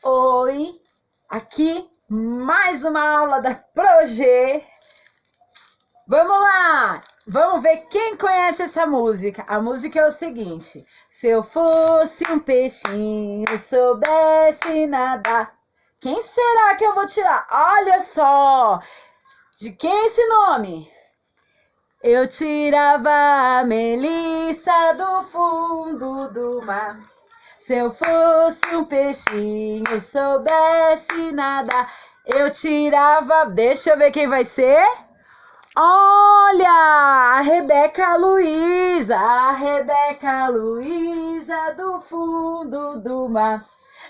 Oi, aqui mais uma aula da Progê. Vamos lá, vamos ver quem conhece essa música. A música é o seguinte: se eu fosse um peixinho, soubesse nadar. Quem será que eu vou tirar? Olha só, de quem é esse nome? Eu tirava a Melissa do fundo do mar. Se eu fosse um peixinho, soubesse nadar, eu tirava... Deixa eu ver quem vai ser. Olha, a Rebeca Luísa do fundo do mar.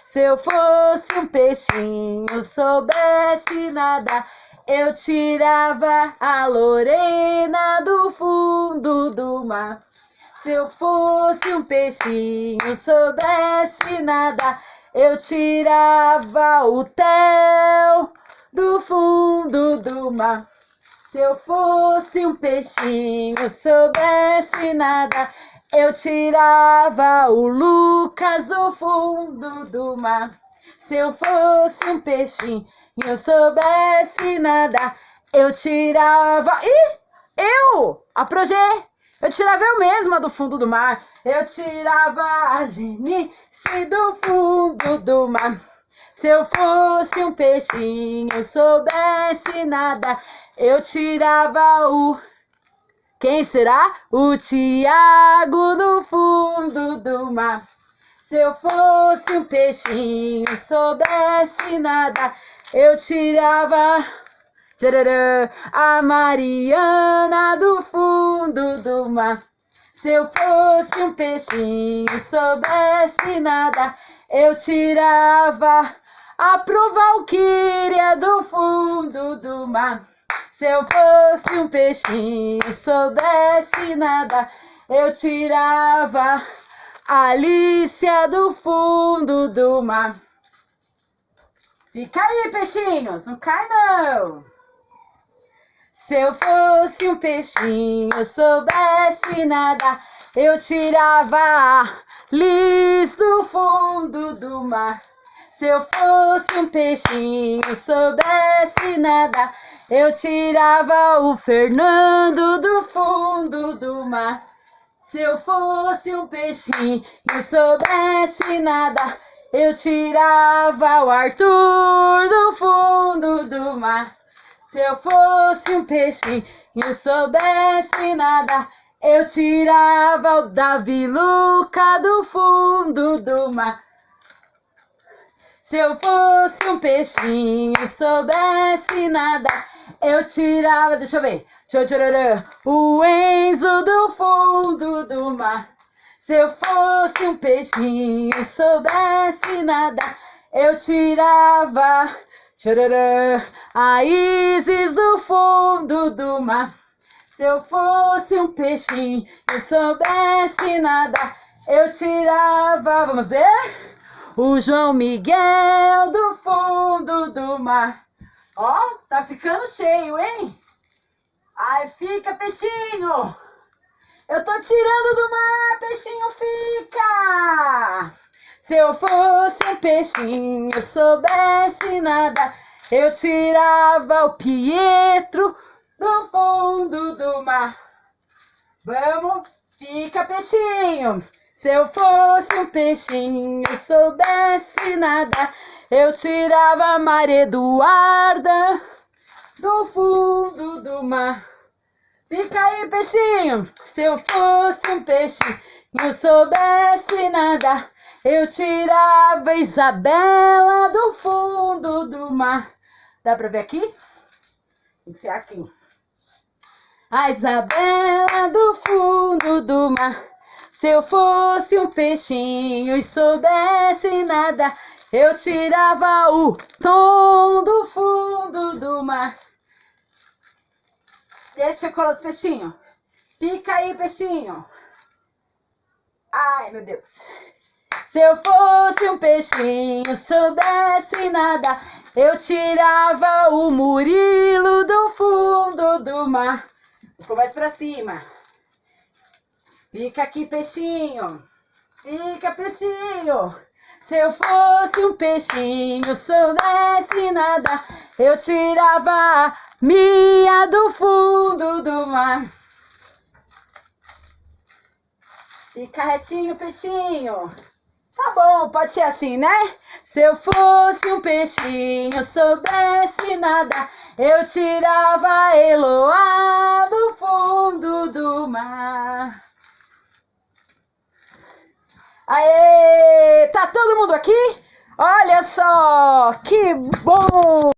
Se eu fosse um peixinho, soubesse nadar, eu tirava a Lorena do fundo do mar. Se eu fosse um peixinho, soubesse nadar, eu tirava o Theo do fundo do mar. Se eu fosse um peixinho, soubesse nadar, eu tirava o Lucas do fundo do mar. Se eu fosse um peixinho, eu soubesse nadar, eu tirava... A Progê! Eu tirava eu mesma do fundo do mar. Eu tirava a Genice do fundo do mar. Se eu fosse um peixinho, soubesse nadar, eu tirava o... Quem será? O Tiago do fundo do mar. Se eu fosse um peixinho, soubesse nadar, eu tirava... a Mariana do fundo do mar. Se eu fosse um peixinho, soubesse nadar, eu tirava a Provalquíria do fundo do mar. Se eu fosse um peixinho, soubesse nadar, eu tirava a Alicia do fundo do mar. Fica aí, peixinhos, não cai não! Se eu fosse um peixinho, soubesse nadar, eu tirava a Liz do fundo do mar. Se eu fosse um peixinho, soubesse nadar, eu tirava o Fernando do fundo do mar. Se eu fosse um peixinho, soubesse nadar, eu tirava o Arthur do fundo do mar. Se eu fosse um peixinho e eu soubesse nadar, eu tirava o Davi Luca do fundo do mar. Se eu fosse um peixinho e soubesse nadar, eu tirava, deixa eu ver, o Enzo do fundo do mar. Se eu fosse um peixinho e soubesse nadar, eu tirava... a Isis do fundo do mar. Se eu fosse um peixinho e soubesse nadar, eu tirava, vamos ver? O João Miguel do fundo do mar. Ó, tá ficando cheio, hein? Ai, fica, peixinho! Eu tô tirando do mar, peixinho, fica! Se eu fosse um peixinho, eu soubesse nadar, eu tirava o Pietro do fundo do mar. Vamos, fica, peixinho. Se eu fosse um peixinho, eu soubesse nadar, eu tirava a Maria Eduarda do fundo do mar. Fica aí, peixinho. Se eu fosse um peixinho, eu soubesse nadar, eu tirava a Isabela do fundo do mar. Dá pra ver aqui? Tem que ser aqui. A Isabela do fundo do mar. Se eu fosse um peixinho e soubesse nadar, eu tirava o Tom do fundo do mar. Deixa eu colar os peixinhos. Fica aí, peixinho. Ai, meu Deus. Se eu fosse um peixinho, soubesse nadar, eu tirava o Murilo do fundo do mar. Ficou mais pra cima. Fica aqui, peixinho. Fica, peixinho. Se eu fosse um peixinho, soubesse nadar, eu tirava a minha do fundo do mar. Fica retinho, peixinho. Tá bom, pode ser assim, né? Se eu fosse um peixinho, soubesse nadar, eu tirava a Eloá do fundo do mar. Aê! Tá todo mundo aqui? Olha só, que bom!